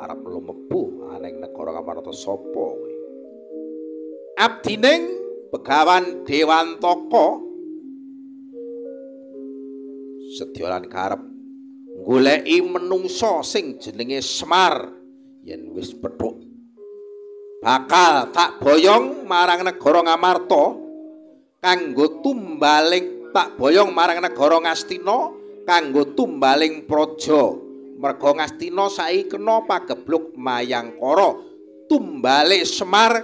arep lumebu aning negara Ngamarta sapa kowe? Abdining Begawan Dewantaka sedya lan karep goleki menungsa sing jenenge Semar yen wis pethuk bakal tak boyong marang negara Ngamarta kanggo tumbaling tak boyong marang negara Ngastina kanggo tumbaling praja merga Ngastina saiki kena pagebluk Mayangkara tumbale Semar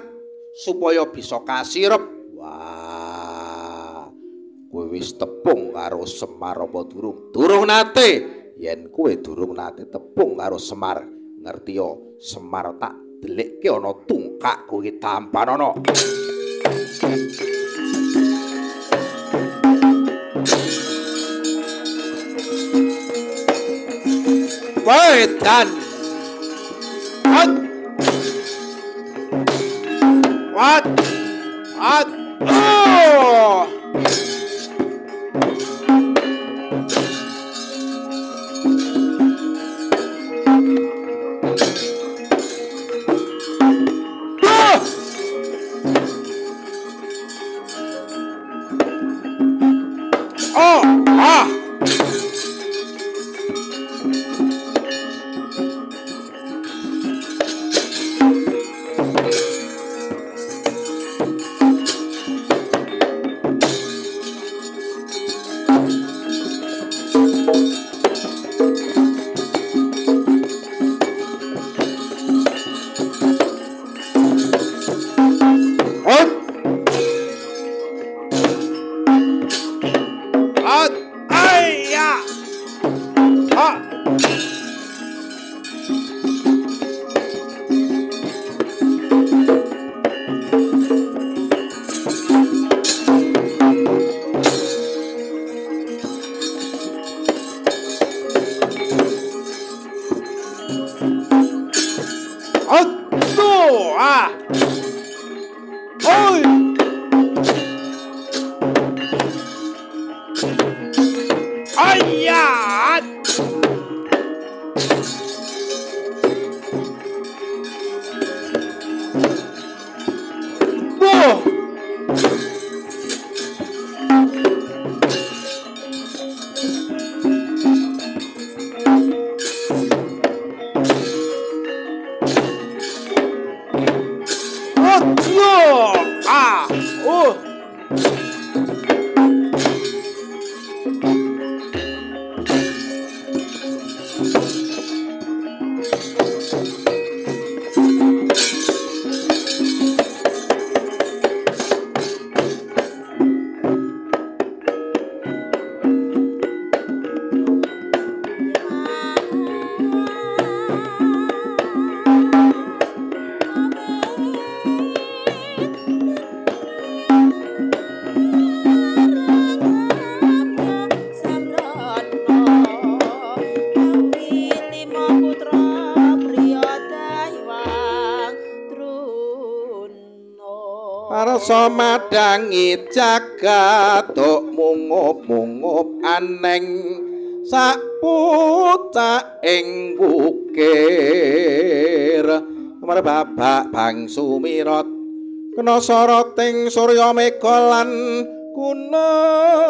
supaya bisa kasirep. Wah, kowe wis tepung karo Semar apa durung? Durung nate. Yen kowe durung nate tepung karo Semar, ngerti ya Semar tak delekke ana tungkak kowe tampanana. Wedan. What? Oh! Madangi jagat tok mungup-mungup aneng sak putak ing bukir kemare babak bang sumirot kena soroting surya mega lan gunungku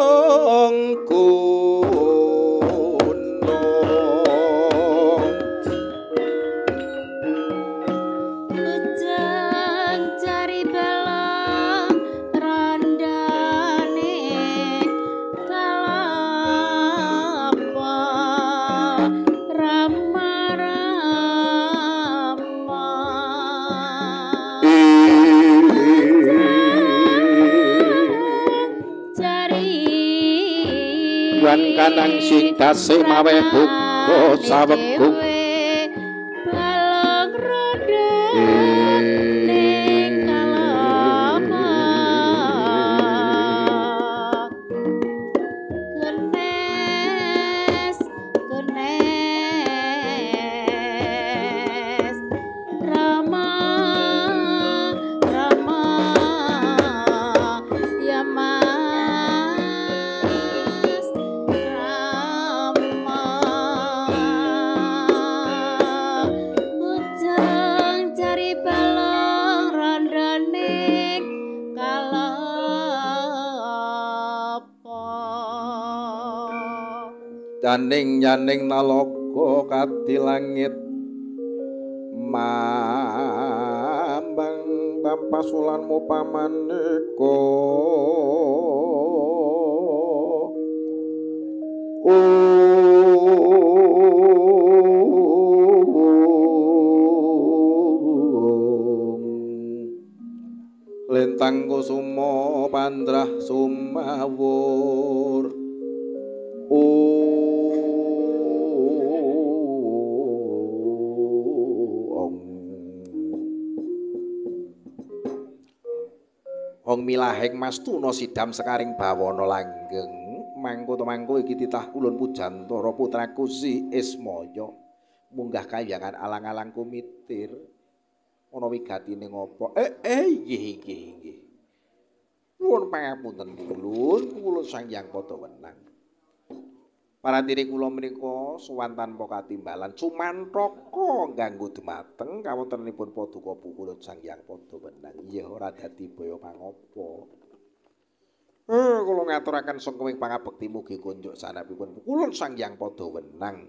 kanang sing tasih maweh buka sawegu balong roda ning kalama kenes Rama Yama Yaning nalaga kadi langit mambang tanpa sulanmu pamaneka lintang kusuma pandrah sumawur Ong milahing Mas Tuna sidam sekaring bawana langgeng mangko iki titah ulun pujantara putraku si Ismaya munggah kahyangan alang-alang kumitir ana wigatine ngopo nggih nuwun pangapunten kula Sang Hyang Padawenang paratiri kula menika suwan tanpa katimbalan cumantraka ngganggo dumateng kawontenanipun paduka kula Sang Hyang Padawenang ya ora dadi baya pangapa kula ngaturaken sengkewing pangabekti mugi kunjuk sanapipun kula Sang Hyang Padawenang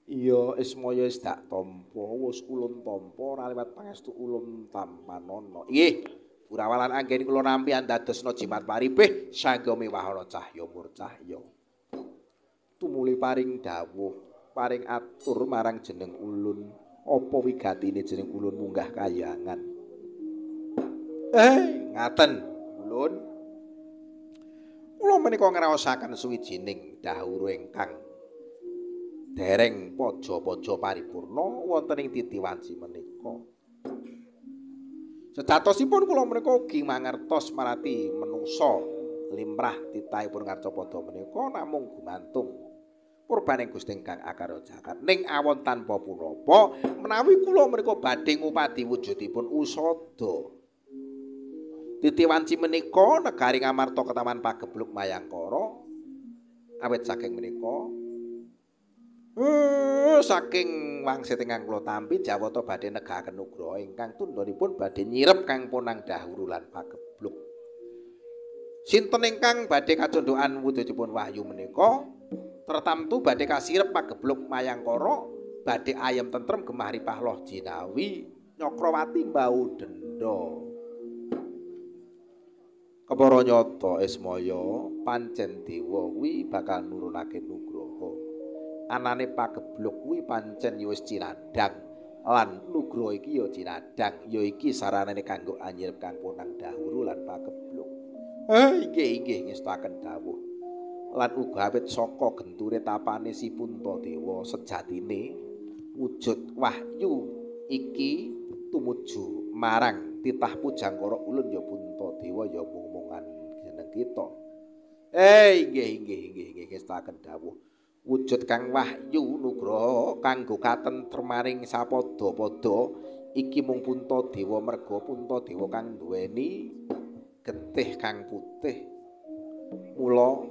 iya Ismaya wis dak tampa wis ulun tampa ora liwat pangestu ulun tampanana nggih Burawalan anggen kula nampi andadosna jimat paribih sangga miwahana cahya murcahya tumuli paring dawuh paring atur marang jeneng ulun apa wigatine jeneng ulun munggah kahyangan ngaten ulun kula menika ngraosaken suwijining dahuru ingkang dereng paja-paja paripurna wonten ing titiwanci menika sejatosipun kula menika ugi mangertos marati menungsa limrah titahipun ngarcapada menika namung gumantung purbaning Gusti ingkang akara jagat ning awon tanpa punapa menawi kula menika badhe ngupadi wujudipun usada titiwanci menika negari Ngamarta ketaman pagebluk Mayangkara awit saking menika saking wangsit ingkang kula tampi Jawata badhe negakaken nugraha ingkang tundhonipun badhe nyirep kang ponang dahuru lan pagebluk sinten ingkang badhe kacondhokan wujudipun wahyu menika tertamtu badhe kasirep pagebluk Mayangkara badhe ayem tentrem gemah ripah loh jinawi Nyakrawati mbau denda kepara nyata Ismaya pancen dewa kuwi bakal nurunake nugraha anane pagebluk kuwi pancen ya wis cinadang lan nugraha iki ya cinadang ya iki saranane kanggo anyirep kang ponang dahuru lan pagebluk inggih ngestaken dawuh lan uga awit saka genture tapane si Puntadewa sejatine wujud wahyu iki tumuju marang titah pujangkara ulun ya Puntadewa ya mung-mungan jeneng kita inggih ngestaken dawuh wujud kang wahyu nugraha kanggo katentremaning sapada-pada iki mung Puntadewa merga Puntadewa kang duweni getih kang putih mula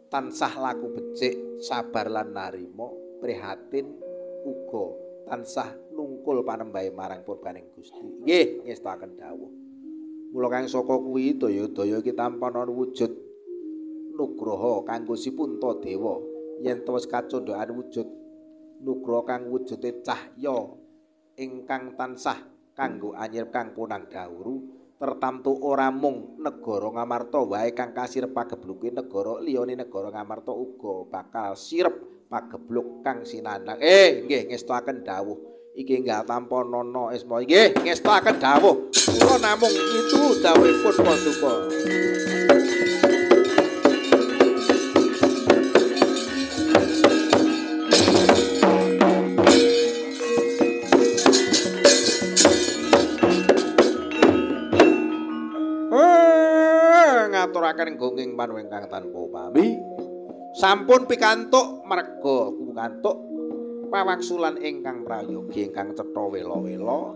tansah laku becik sabar lan narima prihatin uga tansah nungkul panembahe marang purbaning Gusti nggih ngestaken dawuh mula kang saka kuwi daya-daya iki tampa ana wujud nugraha kanggo si Puntadewa yen wis kacondhokan wujud nugraha kang wujude cahya ingkang tansah kanggo anyir kang punang dahuru tertamtu ora mung negara Ngamarta wae kang kasirep pagebluke negara liyane negara Ngamarta uga bakal sirep pagebluk kang sinandang nggih ngestaken dawuh iki enggak tampa nana Isma nggih ngestaken dawuh kula namung itu dawuhipun paduka ngaturaken gunging panuwun ingkang tanpa upami sampun pikantuk marga pikantuk pawangsulan ingkang prayogi ingkang cetha wela-wela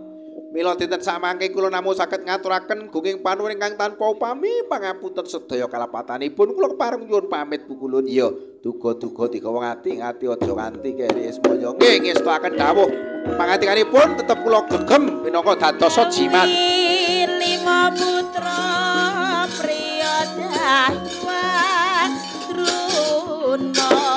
mila dinten samangke kula namung saged ngaturaken gunging panuwun ingkang tanpa upami pangapunten sedaya kalapatanipun kula kepareng nyuwun pamit pukulun ya duga-duga digawa ngati aja nganti keri Ismaya nggih ngestaken dawuh pangandikanipun tetep kula gegem minangka dadosa jimat lima putra Dahwa Druna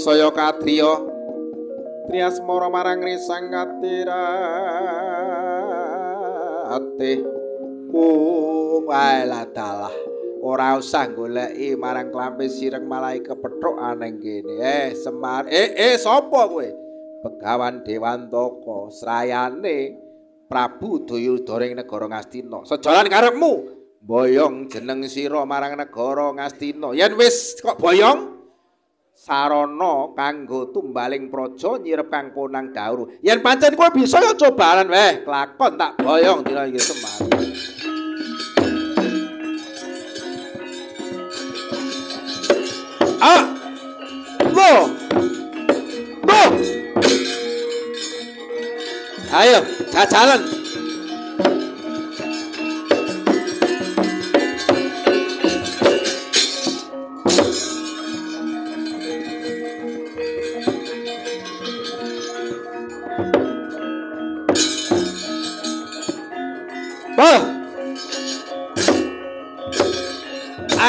saya katriya Triasmara marang risang katirate wae dalah ora usah goleki marang klampe sireng malah kepethuk aneng kene Semar sapa kowe Begawan Dewantaka srayane Prabu Dayudara ing negara Ngastina sejalan karepmu boyong jeneng sira marang negara Ngastina yen wis kok boyong sarana kanggo tumbaling praja nyirep kang ponang dawuh yen pancen kowe bisa ya cobalan kelakon tak boyong dina iki Semar ayo jajalan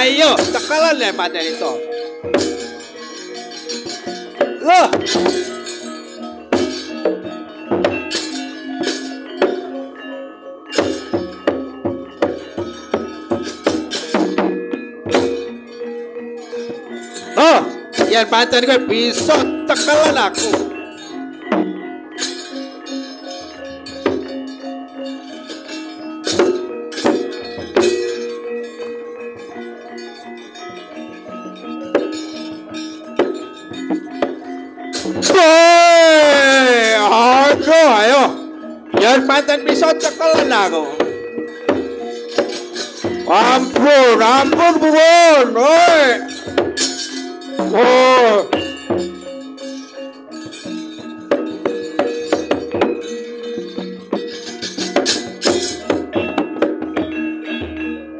ayo tekalan ya paten itu loh yen pancen kowe bisa tekelan aku ayo yen pancen bisa tekelan aku ampun buwon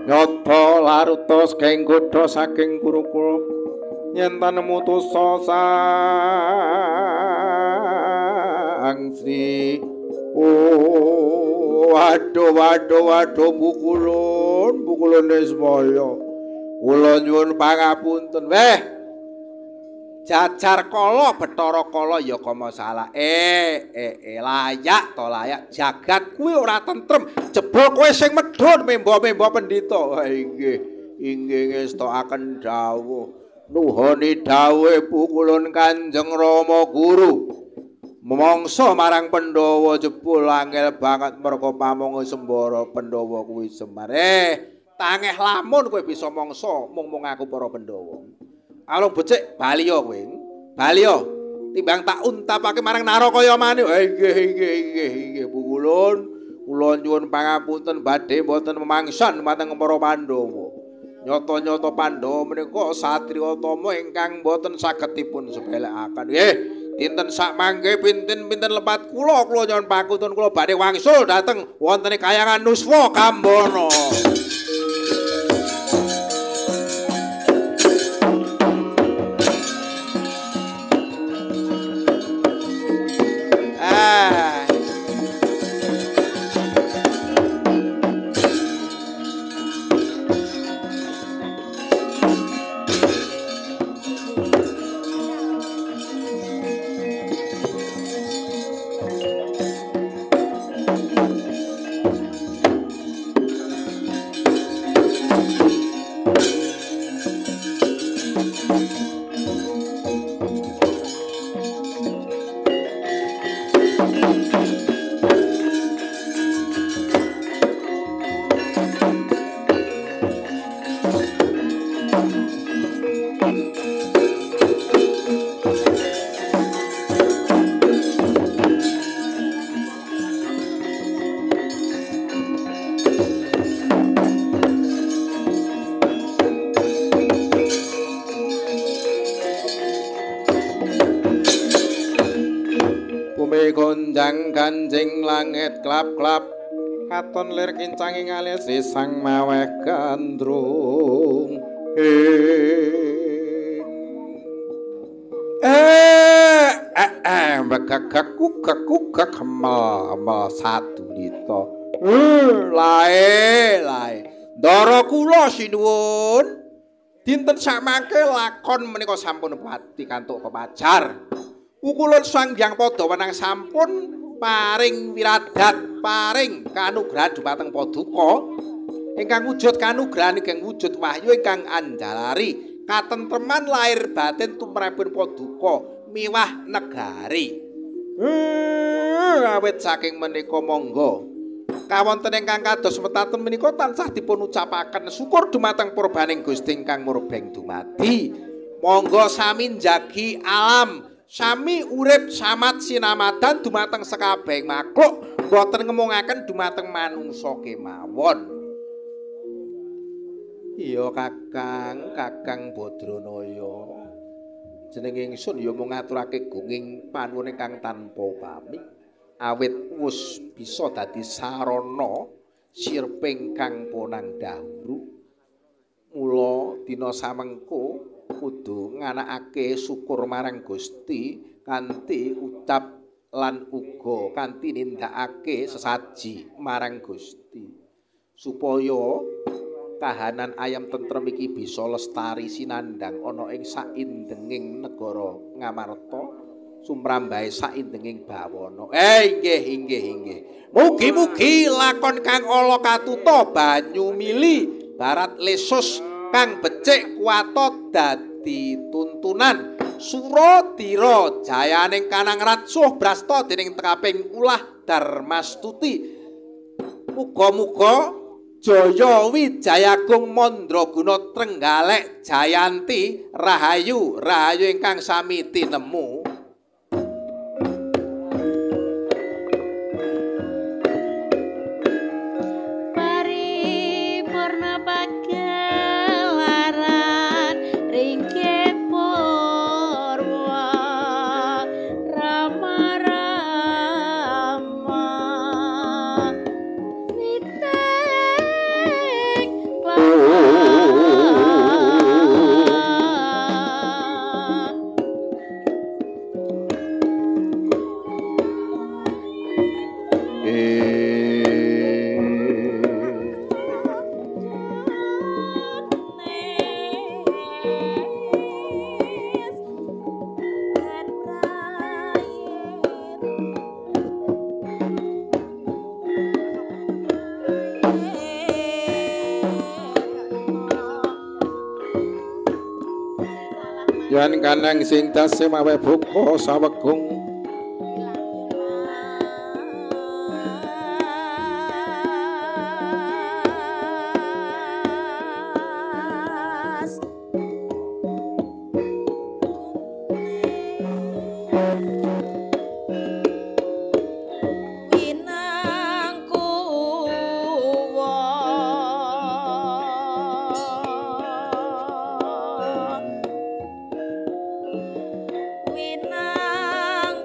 nyoto larutos keng godha saking Kurukula yen tanemu tusa sang Sri waduh bukulun Nismaya kula nyuwun pangapunten jajar kala Bathara Kala ya kama salah layak to layak jagat kuwi ora tentrem jebul kowe sing medhun memba-memba pendhita inggih ngestokaken dawuh nuhoni dawuhe pukulun Kanjeng Rama Guru mangsa marang Pandhawa jebul angel banget merga pamong sembara Pandhawa kuwi Semar tangeh lamun kowe bisa mangsa mung aku para Pandhawa alung becik baliya kowe baliya timbang tak untapake marang Narakaya maneh inggih pukulun kula nyuwun pangapunten badhe mboten memangsan mateng para Pandhawa nyata-nyata Pandhawa menika satriya utama ingkang mboten saged dipun sepelekaken dinten sak mangke pinten-pinten lepat kula nyuwun pakuntun kula badhe wangsul dhateng wontene Kahyangan Nuswa Kambana gonjang ganjing langit klap-klap katon lir kincanging alis sang maweh gandrung begak kemal satu dito lae ndara kula sinuwun Dinten samangke lakon menika sampun pati kantuk pepajar. Ukulun Sang Hyang Padawanang sampun paring wiradat, paring kanugrahan dumateng Paduka. Ingkang wujud kanugrahan ingkang wujud wahyu ingkang andalari katentreman lahir batin tumrapipun Paduka miwah negari. Awit saking menika monggo kawonten ingkang kados mekaten menika tansah dipun ucapaken syukur dumateng purbaning Gusti ingkang murbeng dumadi. Monggo sami njagi alam, sami urip samat sinamadan dumateng sekabehing makhluk, boten ngemungaken dumateng manungsa kemawon. Iya Kakang Badranaya. Jeneng ingsun ya mung ngaturake gunging panuwun ingkang tanpa pamit. Awit wis bisa dadi sarana sirping kang ponang dahulu. Mula dina samengko kudu nganakake syukur marang Gusti kanthi ucap lan uga kanthi nindakake sesaji marang Gusti supaya kahanan ayam tentrem iki bisa lestari sinandhang ana ing saindenging negara Ngamarta sumrambahe saindenging bawana. Inggih. Mugi-mugi lakon kang ala katuta banyu mili barat lesus kang becik kuwato dadi tuntunan Suradira jayaning kanang ratsuh brasta dening tekaping ulah Darmastuti. Muga-muga Jaya Wijayagung Mandraguna Trenggalek Jayanti rahayu ingkang sami tinemu. Paripurna pagelaran ringkih purwa rama-rama witing Yan kanang sing tasih mawe buka sawegung winang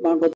mangko